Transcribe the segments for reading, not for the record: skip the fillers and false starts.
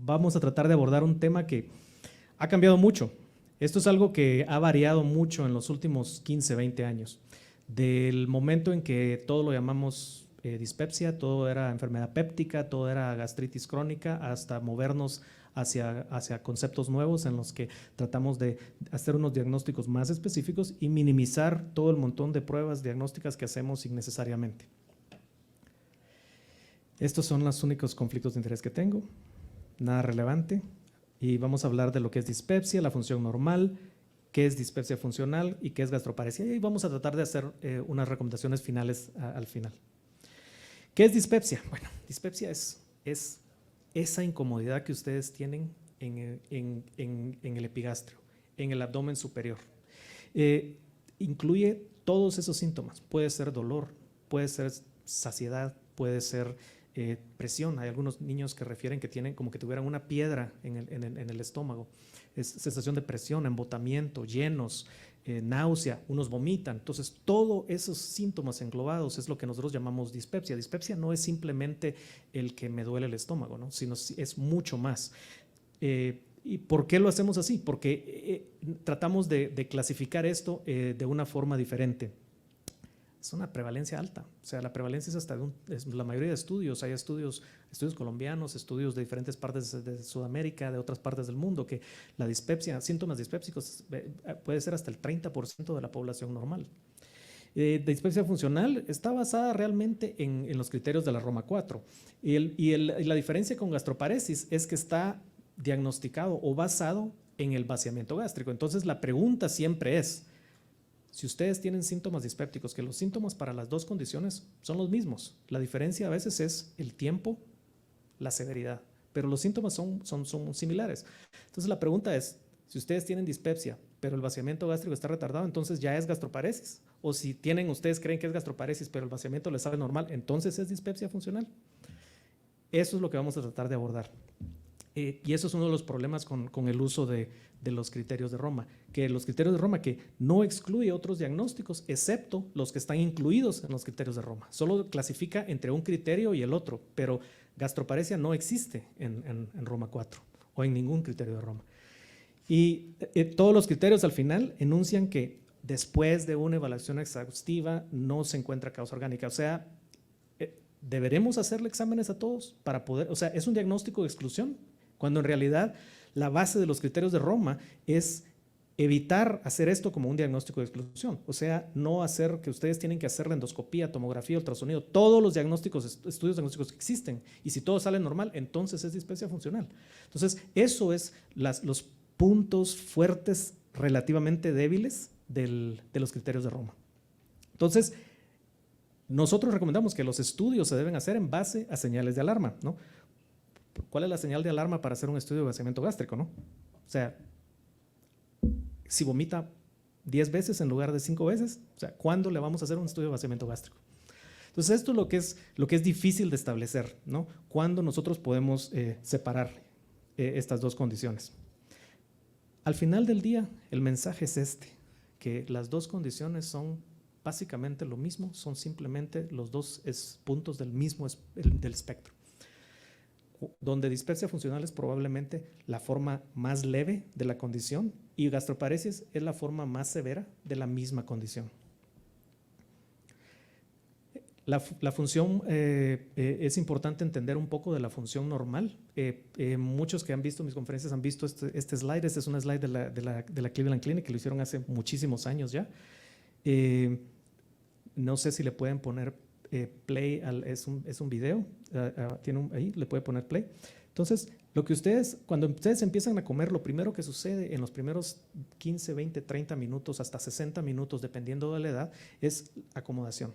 vamos a tratar de abordar un tema que ha cambiado mucho. Esto es algo que ha variado mucho en los últimos 15, 20 años. Del momento en que todo lo llamamos dispepsia, todo era enfermedad péptica, todo era gastritis crónica, hasta movernos hacia conceptos nuevos en los que tratamos de hacer unos diagnósticos más específicos y minimizar todo el montón de pruebas diagnósticas que hacemos innecesariamente. Estos son los únicos conflictos de interés que tengo, nada relevante. Y vamos a hablar de lo que es dispepsia, la función normal, qué es dispepsia funcional y qué es gastroparesia. Y vamos a tratar de hacer unas recomendaciones finales al final. ¿Qué es dispepsia? Bueno, dispepsia es esa incomodidad que ustedes tienen en el epigastrio, en el abdomen superior. Incluye todos esos síntomas. Puede ser dolor, puede ser saciedad, puede ser presión. Hay algunos niños que refieren que tienen como que tuvieran una piedra en el estómago. Es sensación de presión, embotamiento, llenos, náusea, unos vomitan. Entonces, todos esos síntomas englobados es lo que nosotros llamamos dispepsia. Dispepsia no es simplemente el que me duele el estómago, ¿no? Sino es mucho más. ¿Y por qué lo hacemos así? Porque tratamos de clasificar esto de una forma diferente. Es una prevalencia alta, o sea, la prevalencia es hasta la mayoría de estudios, hay estudios colombianos, estudios de diferentes partes de Sudamérica, de otras partes del mundo, que la dispepsia, síntomas dispépsicos puede ser hasta el 30% de la población normal. Dispepsia funcional está basada realmente en los criterios de la Roma 4 y la diferencia con gastroparesis es que está diagnosticado o basado en el vaciamiento gástrico. Entonces la pregunta siempre es, si ustedes tienen síntomas dispépticos, que los síntomas para las dos condiciones son los mismos, la diferencia a veces es el tiempo, la severidad, pero los síntomas son similares. Entonces la pregunta es, si ustedes tienen dispepsia, pero el vaciamiento gástrico está retardado, entonces ya es gastroparesis. O si ustedes creen que es gastroparesis, pero el vaciamiento les sale normal, entonces es dispepsia funcional. Eso es lo que vamos a tratar de abordar. Y eso es uno de los problemas con el uso de los criterios de Roma, que los criterios de Roma que no excluye otros diagnósticos, excepto los que están incluidos en los criterios de Roma. Solo clasifica entre un criterio y el otro, pero gastroparesia no existe en Roma 4 o en ningún criterio de Roma. Y todos los criterios al final enuncian que después de una evaluación exhaustiva no se encuentra causa orgánica. O sea, deberemos hacerle exámenes a todos para poder, o sea, es un diagnóstico de exclusión, cuando en realidad la base de los criterios de Roma es evitar hacer esto como un diagnóstico de exclusión, o sea, no hacer que ustedes tienen que hacer la endoscopía, tomografía, ultrasonido, todos los diagnósticos, estudios diagnósticos que existen, y si todo sale normal, entonces es dispepsia funcional. Entonces, eso es los puntos fuertes relativamente débiles de los criterios de Roma. Entonces, nosotros recomendamos que los estudios se deben hacer en base a señales de alarma, ¿no? ¿Cuál es la señal de alarma para hacer un estudio de vaciamiento gástrico, no? O sea, si vomita 10 veces en lugar de 5 veces, o sea, ¿cuándo le vamos a hacer un estudio de vaciamiento gástrico? Entonces, esto es lo que es difícil de establecer, ¿no? ¿Cuándo nosotros podemos separar estas dos condiciones? Al final del día, el mensaje es que las dos condiciones son básicamente lo mismo, son simplemente los dos puntos del mismo del espectro. Donde dispepsia funcional es probablemente la forma más leve de la condición y gastroparesis es la forma más severa de la misma condición. La función, es importante entender un poco de la función normal. Muchos que han visto mis conferencias han visto este slide. Este es un slide de la Cleveland Clinic que lo hicieron hace muchísimos años ya. No sé si le pueden poner play, es un video, ahí le puede poner play. Entonces, cuando ustedes empiezan a comer, lo primero que sucede en los primeros 15, 20, 30 minutos, hasta 60 minutos, dependiendo de la edad, es acomodación.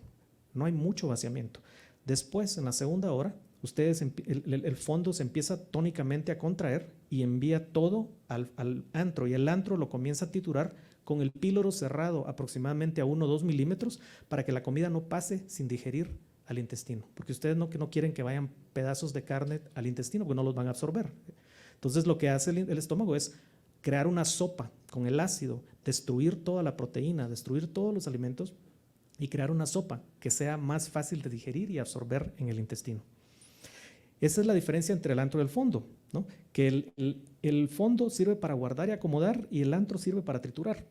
No hay mucho vaciamiento. Después, en la segunda hora, el fondo se empieza tónicamente a contraer y envía todo al antro, y el antro lo comienza a titular con el píloro cerrado aproximadamente a 1 o 2 milímetros para que la comida no pase sin digerir al intestino, porque ustedes no quieren que vayan pedazos de carne al intestino porque no los van a absorber. Entonces lo que hace el estómago es crear una sopa con el ácido, destruir toda la proteína, destruir todos los alimentos y crear una sopa que sea más fácil de digerir y absorber en el intestino. Esa es la diferencia entre el antro y el fondo. ¿no? Que el fondo sirve para guardar y acomodar y el antro sirve para triturar.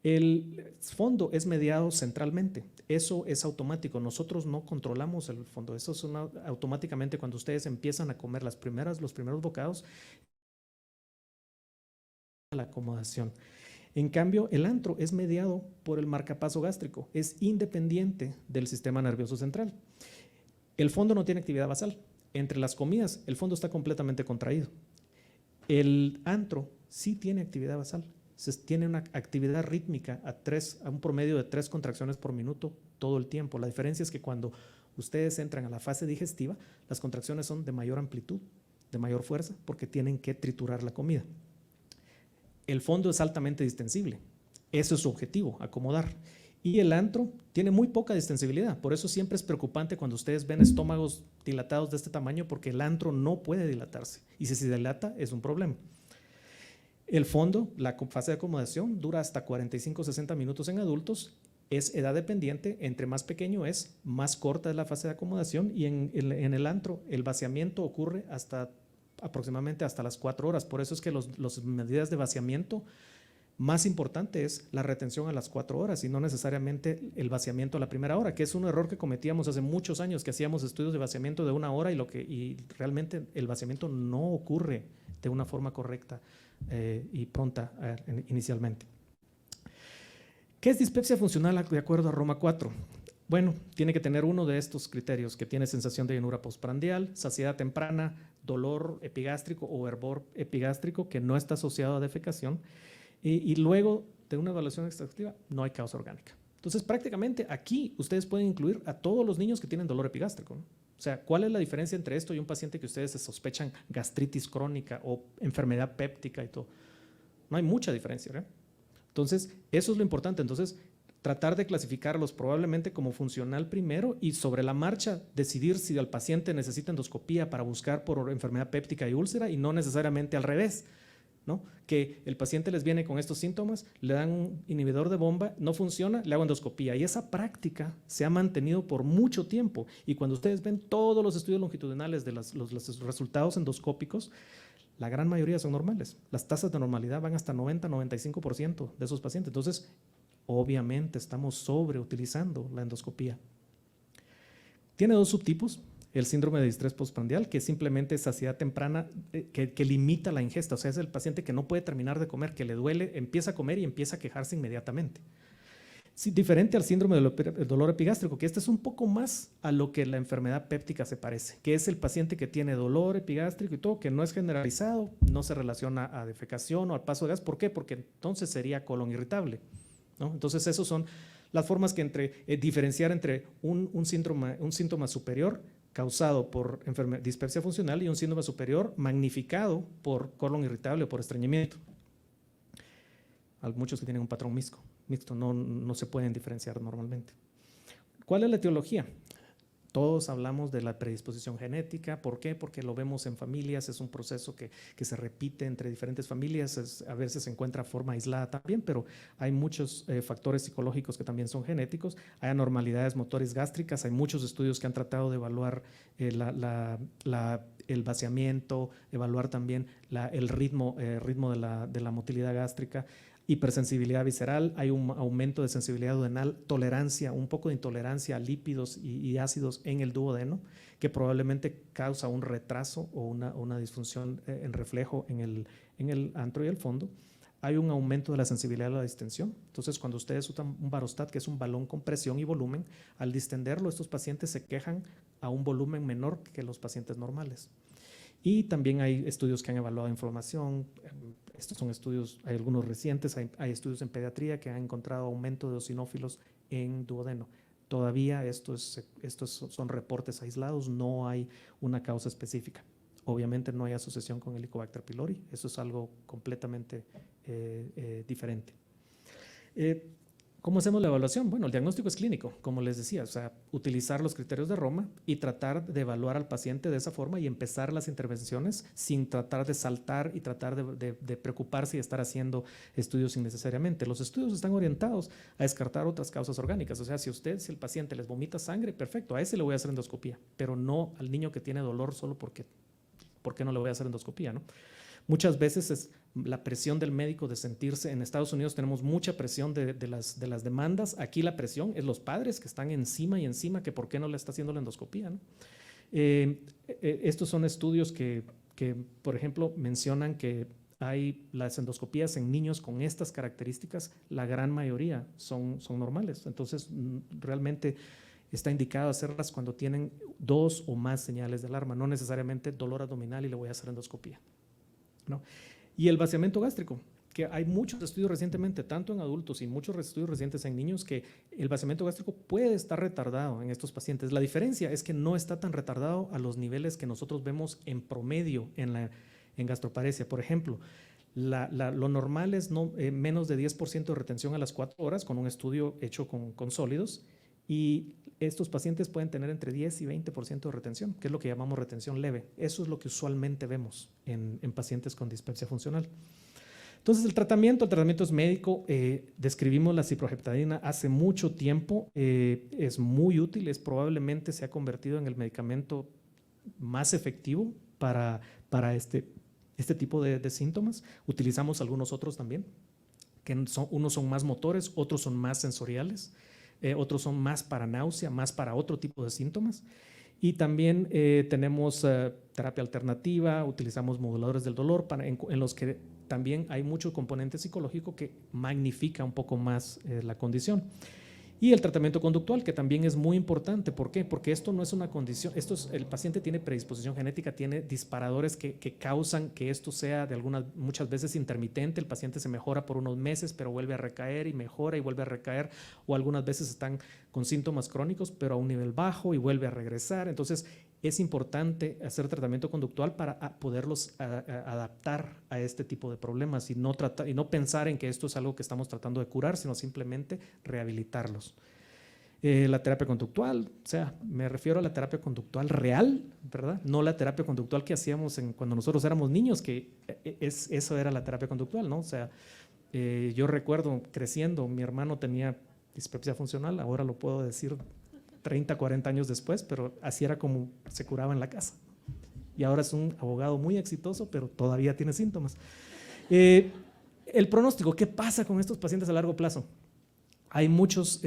El fondo es mediado centralmente, eso es automático, nosotros no controlamos el fondo, eso es automáticamente cuando ustedes empiezan a comer los primeros bocados, la acomodación. En cambio, el antro es mediado por el marcapaso gástrico, es independiente del sistema nervioso central. El fondo no tiene actividad basal, entre las comidas el fondo está completamente contraído. El antro sí tiene actividad basal. Tiene una actividad rítmica a un promedio de 3 contracciones por minuto todo el tiempo. La diferencia es que cuando ustedes entran a la fase digestiva, las contracciones son de mayor amplitud, de mayor fuerza, porque tienen que triturar la comida. El fondo es altamente distensible. Eso es su objetivo, acomodar. Y el antro tiene muy poca distensibilidad. Por eso siempre es preocupante cuando ustedes ven estómagos dilatados de este tamaño, porque el antro no puede dilatarse. Y si se dilata, es un problema. El fondo, la fase de acomodación, dura hasta 45-60 minutos en adultos, es edad dependiente, entre más pequeño es, más corta es la fase de acomodación y en el antro el vaciamiento ocurre aproximadamente hasta las 4 horas. Por eso es que las medidas de vaciamiento más importante es la retención a las 4 horas y no necesariamente el vaciamiento a la primera hora, que es un error que cometíamos hace muchos años, que hacíamos estudios de vaciamiento de 1 hora y realmente el vaciamiento no ocurre de una forma correcta y pronta inicialmente. ¿Qué es dispepsia funcional de acuerdo a Roma 4? Bueno, tiene que tener uno de estos criterios, que tiene sensación de llenura postprandial, saciedad temprana, dolor epigástrico o hervor epigástrico que no está asociado a defecación y luego de una evaluación extractiva no hay causa orgánica. Entonces, prácticamente aquí ustedes pueden incluir a todos los niños que tienen dolor epigástrico, ¿no? O sea, ¿cuál es la diferencia entre esto y un paciente que ustedes se sospechan gastritis crónica o enfermedad péptica y todo? No hay mucha diferencia, ¿verdad? Entonces, eso es lo importante. Entonces, tratar de clasificarlos probablemente como funcional primero y sobre la marcha decidir si al paciente necesita endoscopía para buscar por enfermedad péptica y úlcera y no necesariamente al revés, ¿no? Que el paciente les viene con estos síntomas, le dan un inhibidor de bomba, no funciona, le hago endoscopía. Y esa práctica se ha mantenido por mucho tiempo. Y cuando ustedes ven todos los estudios longitudinales de los resultados endoscópicos, la gran mayoría son normales. Las tasas de normalidad van hasta 90-95% de esos pacientes. Entonces, obviamente estamos sobreutilizando la endoscopía. Tiene 2 subtipos. El síndrome de distrés postprandial, que simplemente es saciedad temprana que limita la ingesta, o sea, es el paciente que no puede terminar de comer, que le duele, empieza a comer y empieza a quejarse inmediatamente. Sí, diferente al síndrome del dolor epigástrico, que este es un poco más a lo que la enfermedad péptica se parece, que es el paciente que tiene dolor epigástrico y todo, que no es generalizado, no se relaciona a defecación o al paso de gas. ¿Por qué? Porque entonces sería colon irritable, ¿no? Entonces, esas son las formas que diferenciar entre un síntoma superior causado por dispepsia funcional y un síndrome superior magnificado por colon irritable o por estreñimiento. Hay muchos que tienen un patrón mixto, no se pueden diferenciar normalmente. ¿Cuál es la etiología? Todos hablamos de la predisposición genética. ¿Por qué? Porque lo vemos en familias, es un proceso que se repite entre diferentes familias, a veces se encuentra forma aislada también, pero hay muchos factores psicológicos que también son genéticos. Hay anormalidades motores gástricas, hay muchos estudios que han tratado de evaluar el vaciamiento, evaluar también el ritmo de la motilidad gástrica. Hipersensibilidad visceral, hay un aumento de sensibilidad duodenal, tolerancia, un poco de intolerancia a lípidos y ácidos en el duodeno, que probablemente causa un retraso o una disfunción en reflejo en el antro y el fondo. Hay un aumento de la sensibilidad a la distensión. Entonces, cuando ustedes usan un Varostat, que es un balón con presión y volumen, al distenderlo, estos pacientes se quejan a un volumen menor que los pacientes normales. Y también hay estudios que han evaluado inflamación. Estos son estudios, hay algunos recientes, hay estudios en pediatría que han encontrado aumento de eosinófilos en duodeno. Todavía estos son reportes aislados, no hay una causa específica. Obviamente no hay asociación con Helicobacter pylori, eso es algo completamente diferente. ¿Cómo hacemos la evaluación? Bueno, el diagnóstico es clínico, como les decía, o sea, utilizar los criterios de Roma y tratar de evaluar al paciente de esa forma y empezar las intervenciones sin tratar de saltar y tratar de preocuparse y estar haciendo estudios innecesariamente. Los estudios están orientados a descartar otras causas orgánicas, o sea, si el paciente les vomita sangre, perfecto, a ese le voy a hacer endoscopía, pero no al niño que tiene dolor solo porque ¿por qué no le voy a hacer endoscopía, no? Muchas veces es la presión del médico de sentirse, en Estados Unidos tenemos mucha presión de las demandas, aquí la presión es los padres que están encima y encima, que por qué no le está haciendo la endoscopía, ¿no? Estos son estudios que, por ejemplo, mencionan que hay las endoscopías en niños con estas características, la gran mayoría son normales, entonces realmente está indicado hacerlas cuando tienen 2 o más señales de alarma, no necesariamente dolor abdominal y le voy a hacer endoscopía, ¿no? Y el vaciamiento gástrico, que hay muchos estudios recientemente, tanto en adultos y muchos estudios recientes en niños, que el vaciamiento gástrico puede estar retardado en estos pacientes. La diferencia es que no está tan retardado a los niveles que nosotros vemos en promedio en gastroparesia. Por ejemplo, lo normal es menos de 10% de retención a las 4 horas con un estudio hecho con sólidos, y estos pacientes pueden tener entre 10 y 20% de retención, que es lo que llamamos retención leve. Eso es lo que usualmente vemos en pacientes con dispepsia funcional. Entonces, el tratamiento es médico. Describimos la ciproheptadina hace mucho tiempo. Es muy útil, probablemente se ha convertido en el medicamento más efectivo para este tipo de síntomas. Utilizamos algunos otros también, que unos son más motores, otros son más sensoriales, otros son más para náusea, más para otro tipo de síntomas. Y también tenemos terapia alternativa, utilizamos moduladores del dolor en los que también hay mucho componente psicológico que magnifica un poco más la condición. Y el tratamiento conductual, que también es muy importante. ¿Por qué? Porque esto no es una condición, el paciente tiene predisposición genética, tiene disparadores que causan que esto sea muchas veces intermitente. El paciente se mejora por unos meses, pero vuelve a recaer y mejora y vuelve a recaer, o algunas veces están con síntomas crónicos, pero a un nivel bajo y vuelve a regresar. Entonces, es importante hacer tratamiento conductual para poderlos adaptar a este tipo de problemas y no pensar en que esto es algo que estamos tratando de curar, sino simplemente rehabilitarlos. La terapia conductual, o sea, me refiero a la terapia conductual real, ¿verdad? No la terapia conductual que hacíamos cuando nosotros éramos niños, que eso era la terapia conductual, ¿no? O sea, yo recuerdo creciendo, mi hermano tenía dispepsia funcional, ahora lo puedo decir 30, 40 años después, pero así era como se curaba en la casa. Y ahora es un abogado muy exitoso, pero todavía tiene síntomas. El pronóstico, ¿qué pasa con estos pacientes a largo plazo? Hay muchos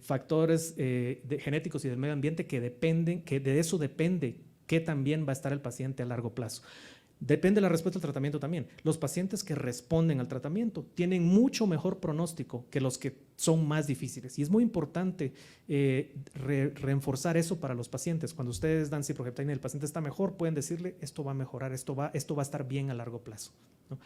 factores genéticos y del medio ambiente que de eso depende qué también va a estar el paciente a largo plazo. Depende de la respuesta al tratamiento también. Los pacientes que responden al tratamiento tienen mucho mejor pronóstico que los que son más difíciles. Y es muy importante reforzar eso para los pacientes. Cuando ustedes dan ciproheptadina y el paciente está mejor, pueden decirle, esto va a mejorar, esto va a estar bien a largo plazo, ¿no?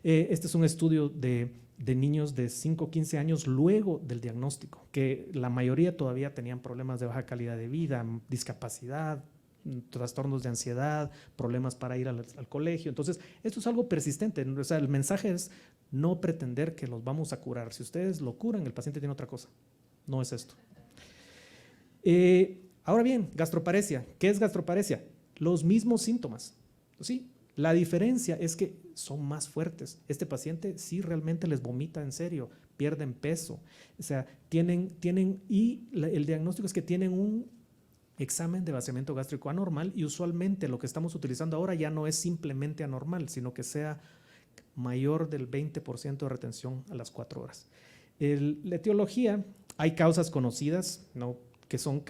Este es un estudio de niños de 5 o 15 años luego del diagnóstico, que la mayoría todavía tenían problemas de baja calidad de vida, discapacidad, trastornos de ansiedad, problemas para ir al colegio. Entonces, esto es algo persistente. O sea, el mensaje es no pretender que los vamos a curar. Si ustedes lo curan, el paciente tiene otra cosa. No es esto. Ahora bien, gastroparesia. ¿Qué es gastroparesia? Los mismos síntomas, ¿sí? La diferencia es que son más fuertes. Este paciente sí realmente les vomita en serio, pierden peso. O sea, el diagnóstico es que tienen un examen de vaciamiento gástrico anormal, y usualmente lo que estamos utilizando ahora ya no es simplemente anormal, sino que sea mayor del 20% de retención a las 4 horas. La etiología, hay causas conocidas, ¿no?, que son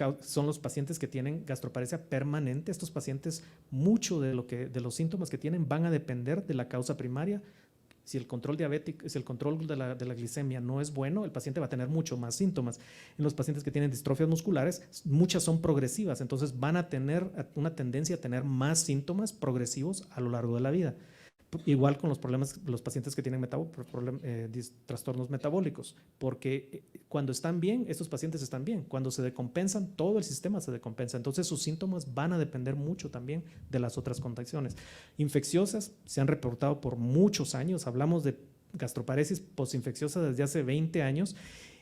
los pacientes que tienen gastroparesia permanente. Estos pacientes, mucho de los síntomas que tienen van a depender de la causa primaria. Si el control diabético, si el control de la glicemia no es bueno, el paciente va a tener mucho más síntomas. En los pacientes que tienen distrofias musculares, muchas son progresivas, entonces van a tener una tendencia a tener más síntomas progresivos a lo largo de la vida. Igual con los pacientes que tienen trastornos metabólicos, porque cuando están bien, estos pacientes están bien. Cuando se decompensan, todo el sistema se decompensa. Entonces sus síntomas van a depender mucho también de las otras condiciones. Infecciosas se han reportado por muchos años. Hablamos de gastroparesis postinfecciosa desde hace 20 años.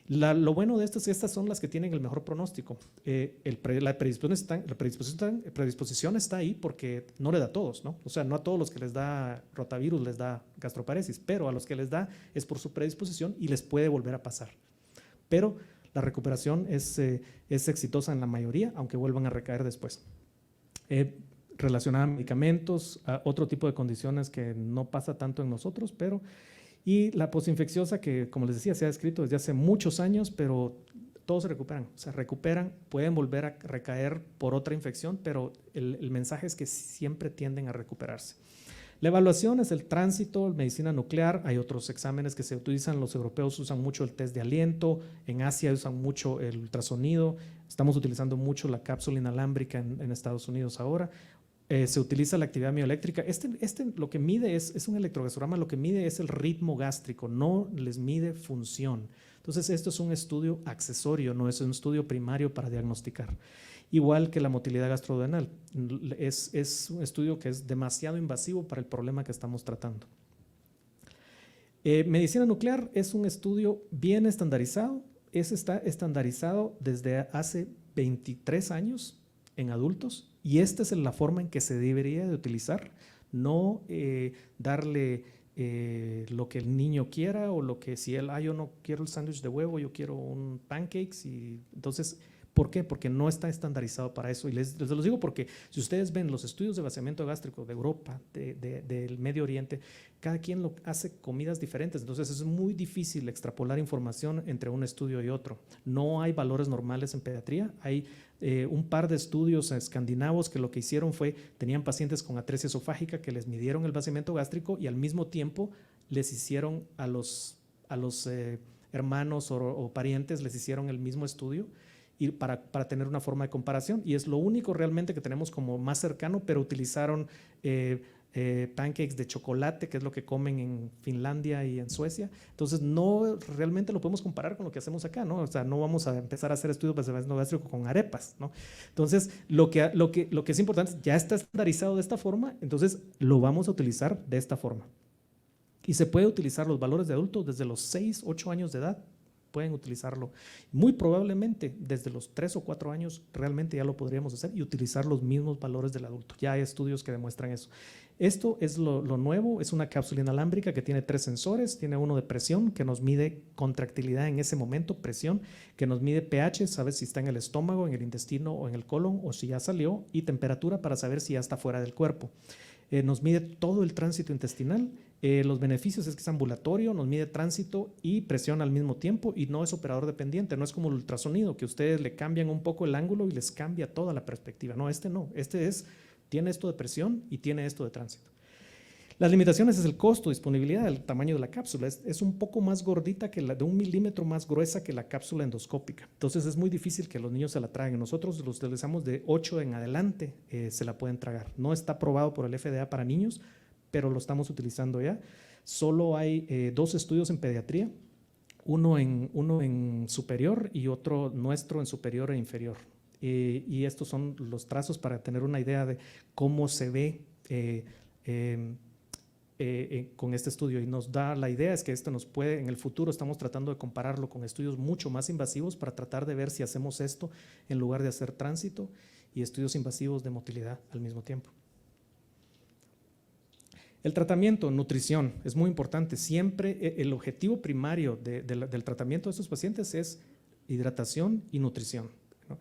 Lo bueno de estas son las que tienen el mejor pronóstico. La predisposición está ahí porque no le da a todos, ¿no? O sea, no a todos los que les da rotavirus les da gastroparesis, pero a los que les da es por su predisposición y les puede volver a pasar. Pero la recuperación es exitosa en la mayoría, aunque vuelvan a recaer después. relacionada a medicamentos, a otro tipo de condiciones que no pasa tanto en nosotros, pero… Y la posinfecciosa que, como les decía, se ha descrito desde hace muchos años, pero todos se recuperan, pueden volver a recaer por otra infección, pero el mensaje es que siempre tienden a recuperarse. La evaluación es el tránsito, medicina nuclear, hay otros exámenes que se utilizan, los europeos usan mucho el test de aliento, en Asia usan mucho el ultrasonido, estamos utilizando mucho la cápsula inalámbrica en Estados Unidos ahora. Se utiliza la actividad mioeléctrica. Lo que mide es un electrogastrograma, lo que mide es el ritmo gástrico, no les mide función. Entonces, esto es un estudio accesorio, no es un estudio primario para diagnosticar. Igual que la motilidad gastroduodenal, es un estudio que es demasiado invasivo para el problema que estamos tratando. Medicina nuclear es un estudio bien estandarizado, está estandarizado desde hace 23 años en adultos, y esta es la forma en que se debería de utilizar, no darle lo que el niño quiera o lo que si él, yo no quiero el sándwich de huevo, yo quiero un pancakes, y entonces, ¿por qué? Porque no está estandarizado para eso. Y les los digo porque si ustedes ven los estudios de vaciamiento gástrico de Europa, del Medio Oriente, cada quien hace comidas diferentes, entonces es muy difícil extrapolar información entre un estudio y otro. No hay valores normales en pediatría, hay un par de estudios escandinavos que lo que hicieron fue, tenían pacientes con atresia esofágica que les midieron el vaciamiento gástrico y al mismo tiempo les hicieron a los hermanos o parientes, les hicieron el mismo estudio y para tener una forma de comparación, y es lo único realmente que tenemos como más cercano, pero utilizaron pancakes de chocolate, que es lo que comen en Finlandia y en Suecia. Entonces, no realmente lo podemos comparar con lo que hacemos acá, ¿no? O sea, no vamos a empezar a hacer estudios de vaciamiento gástrico con arepas, ¿no? Entonces, lo que es importante es ya está estandarizado de esta forma, entonces lo vamos a utilizar de esta forma. Y se puede utilizar los valores de adultos desde los 6, 8 años de edad. Pueden utilizarlo. Muy probablemente desde los 3 o 4 años realmente ya lo podríamos hacer y utilizar los mismos valores del adulto. Ya hay estudios que demuestran eso. Esto es lo nuevo, es una cápsula inalámbrica que tiene 3 sensores, tiene uno de presión que nos mide contractilidad en ese momento, presión, que nos mide pH, sabe si está en el estómago, en el intestino o en el colon o si ya salió, y temperatura para saber si ya está fuera del cuerpo. Nos mide todo el tránsito intestinal. Los beneficios es que es ambulatorio, nos mide tránsito y presión al mismo tiempo y no es operador dependiente, no es como el ultrasonido que ustedes le cambian un poco el ángulo y les cambia toda la perspectiva. No, tiene esto de presión y tiene esto de tránsito. Las limitaciones es el costo, disponibilidad, el tamaño de la cápsula. Es un poco más gordita, de 1 milímetro más gruesa que la cápsula endoscópica. Entonces es muy difícil que los niños se la traguen. Nosotros los utilizamos de 8 en adelante, se la pueden tragar. No está aprobado por el FDA para niños, pero lo estamos utilizando ya. Solo hay 2 estudios en pediatría, uno en superior y otro nuestro en superior e inferior. Y estos son los trazos para tener una idea de cómo se ve con este estudio, y nos da la idea es que esto nos puede, en el futuro estamos tratando de compararlo con estudios mucho más invasivos para tratar de ver si hacemos esto en lugar de hacer tránsito y estudios invasivos de motilidad al mismo tiempo. El tratamiento, nutrición, es muy importante. Siempre el objetivo primario del tratamiento de estos pacientes es hidratación y nutrición, ¿no?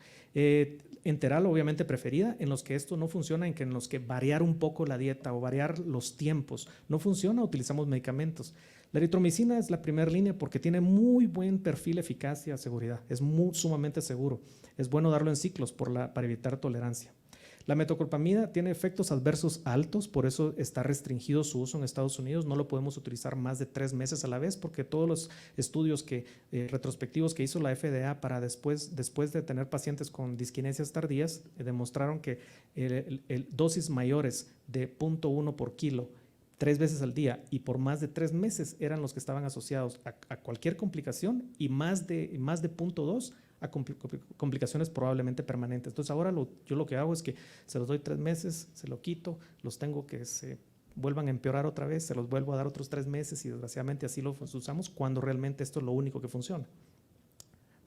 Enteral obviamente preferida, en los que esto no funciona, en los que variar un poco la dieta o variar los tiempos no funciona, utilizamos medicamentos. La eritromicina es la primera línea porque tiene muy buen perfil, eficacia, seguridad, es sumamente seguro. Es bueno darlo en ciclos para evitar tolerancia. La metoclopramida tiene efectos adversos altos, por eso está restringido su uso en Estados Unidos. No lo podemos utilizar más de 3 meses a la vez porque todos los estudios retrospectivos que hizo la FDA para después de tener pacientes con disquinesias tardías demostraron que dosis mayores de 0.1 por kilo 3 veces al día y por más de 3 meses eran los que estaban asociados a cualquier complicación y más de 0.2 a complicaciones probablemente permanentes. Entonces ahora yo lo que hago es que se los doy 3 meses, se lo quito, los tengo que se vuelvan a empeorar otra vez, se los vuelvo a dar otros 3 meses y desgraciadamente así lo usamos cuando realmente esto es lo único que funciona.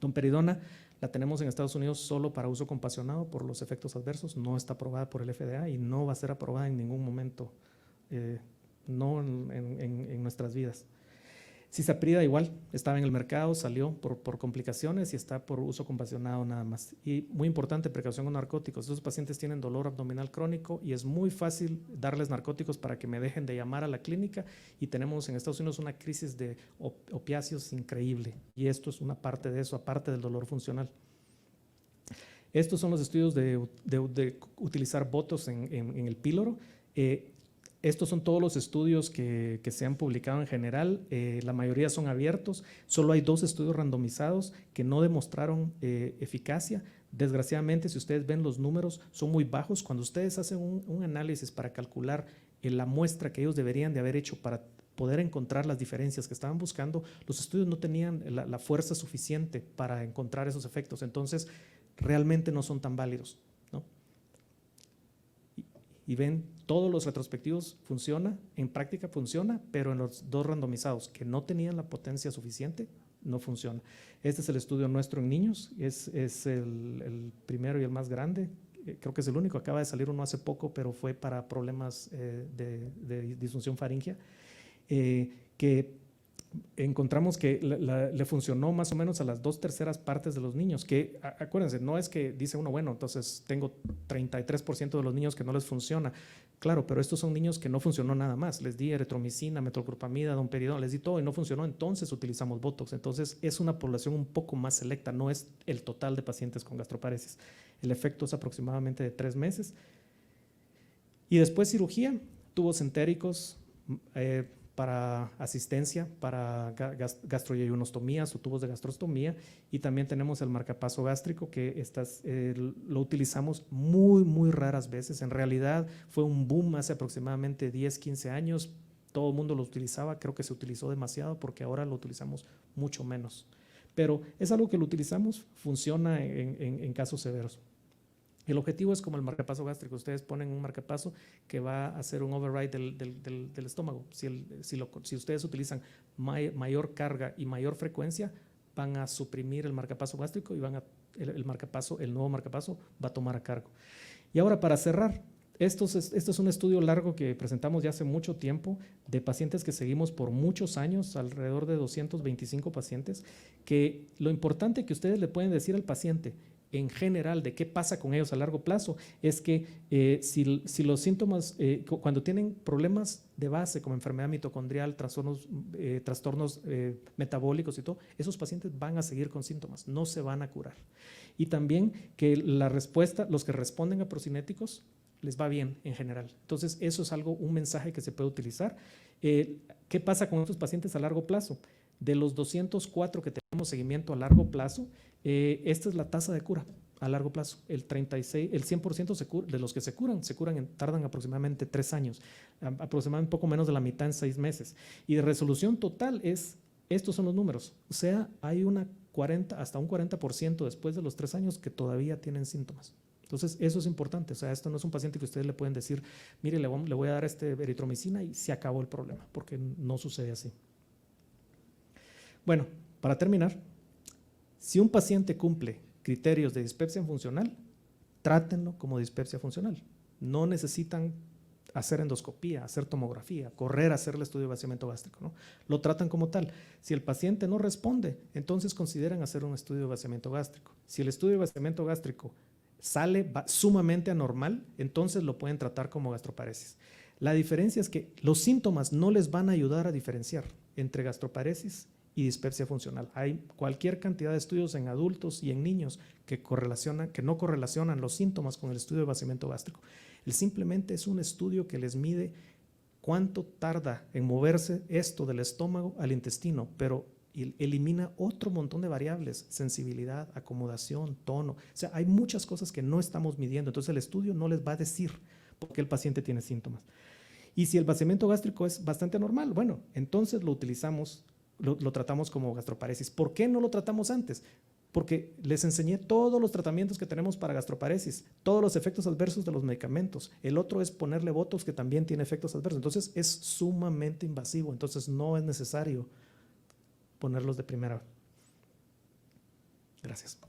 Domperidona la tenemos en Estados Unidos solo para uso compassionado por los efectos adversos, no está aprobada por el FDA y no va a ser aprobada en ningún momento, no en nuestras vidas. Cisaprida igual, estaba en el mercado, salió por complicaciones y está por uso compassionado nada más. Y muy importante, precaución con narcóticos. Estos pacientes tienen dolor abdominal crónico y es muy fácil darles narcóticos para que me dejen de llamar a la clínica, y tenemos en Estados Unidos una crisis de opiáceos increíble, y esto es una parte de eso, aparte del dolor funcional. Estos son los estudios de utilizar Botox en el píloro. Estos son todos los estudios que se han publicado en general, la mayoría son abiertos, solo hay 2 estudios randomizados que no demostraron eficacia. Desgraciadamente, si ustedes ven los números, son muy bajos. Cuando ustedes hacen un análisis para calcular la muestra que ellos deberían de haber hecho para poder encontrar las diferencias que estaban buscando, los estudios no tenían la fuerza suficiente para encontrar esos efectos, entonces realmente no son tan válidos, ¿no? Y ven, todos los retrospectivos funciona, en práctica funciona, pero en los 2 randomizados que no tenían la potencia suficiente, no funciona. Este es el estudio nuestro en niños, es el primero y el más grande, creo que es el único, acaba de salir uno hace poco, pero fue para problemas de disfunción faríngea, que encontramos que le funcionó más o menos a las 2/3 partes de los niños, que acuérdense, no es que dice uno, bueno, entonces tengo 33% de los niños que no les funciona. Claro, pero estos son niños que no funcionó nada más. Les di eritromicina, metoclopramida, domperidona, les di todo y no funcionó, entonces utilizamos Botox. Entonces es una población un poco más selecta, no es el total de pacientes con gastroparesis. El efecto es aproximadamente de 3 meses. Y después cirugía, tubos entéricos, para asistencia, para gastroyeyunostomías o tubos de gastrostomía, y también tenemos el marcapaso gástrico, que lo utilizamos muy raras veces. En realidad fue un boom hace aproximadamente 10, 15 años, todo el mundo lo utilizaba, creo que se utilizó demasiado porque ahora lo utilizamos mucho menos, pero es algo que lo utilizamos, funciona en casos severos. El objetivo es como el marcapaso gástrico. Ustedes ponen un marcapaso que va a hacer un override del estómago. Si ustedes utilizan mayor carga y mayor frecuencia, van a suprimir el marcapaso gástrico y el nuevo marcapaso va a tomar a cargo. Y ahora, para cerrar, esto es un estudio largo que presentamos ya hace mucho tiempo, de pacientes que seguimos por muchos años, alrededor de 225 pacientes, que lo importante que ustedes le pueden decir al paciente en general de qué pasa con ellos a largo plazo es que si los síntomas, cuando tienen problemas de base como enfermedad mitocondrial, trastornos metabólicos y todo, esos pacientes van a seguir con síntomas, no se van a curar. Y también que la respuesta, los que responden a procinéticos, les va bien en general. Entonces eso es un mensaje que se puede utilizar. ¿Qué pasa con estos pacientes a largo plazo? De los 204 que tenemos seguimiento a largo plazo, esta es la tasa de cura a largo plazo. El 100% de los que se curan, tardan aproximadamente 3 años, aproximadamente un poco menos de la mitad en 6 meses. Y de resolución total estos son los números. O sea, hay hasta un 40% después de los 3 años que todavía tienen síntomas. Entonces, eso es importante. O sea, esto no es un paciente que ustedes le pueden decir, mire, le voy a dar eritromicina y se acabó el problema, porque no sucede así. Bueno, para terminar, si un paciente cumple criterios de dispepsia funcional, trátenlo como dispepsia funcional. No necesitan hacer endoscopía, hacer tomografía, correr a hacer el estudio de vaciamiento gástrico, ¿no? Lo tratan como tal. Si el paciente no responde, entonces consideran hacer un estudio de vaciamiento gástrico. Si el estudio de vaciamiento gástrico sale sumamente anormal, entonces lo pueden tratar como gastroparesis. La diferencia es que los síntomas no les van a ayudar a diferenciar entre gastroparesis y dispepsia funcional. Hay cualquier cantidad de estudios en adultos y en niños que no correlacionan los síntomas con el estudio de vaciamiento gástrico. Simplemente es un estudio que les mide cuánto tarda en moverse esto del estómago al intestino, pero elimina otro montón de variables, sensibilidad, acomodación, tono. O sea, hay muchas cosas que no estamos midiendo, entonces el estudio no les va a decir por qué el paciente tiene síntomas. Y si el vaciamiento gástrico es bastante normal, bueno, entonces lo utilizamos, lo tratamos como gastroparesis. ¿Por qué no lo tratamos antes? Porque les enseñé todos los tratamientos que tenemos para gastroparesis, todos los efectos adversos de los medicamentos. El otro es ponerle Botox, que también tiene efectos adversos. Entonces es sumamente invasivo, entonces no es necesario ponerlos de primera. Gracias.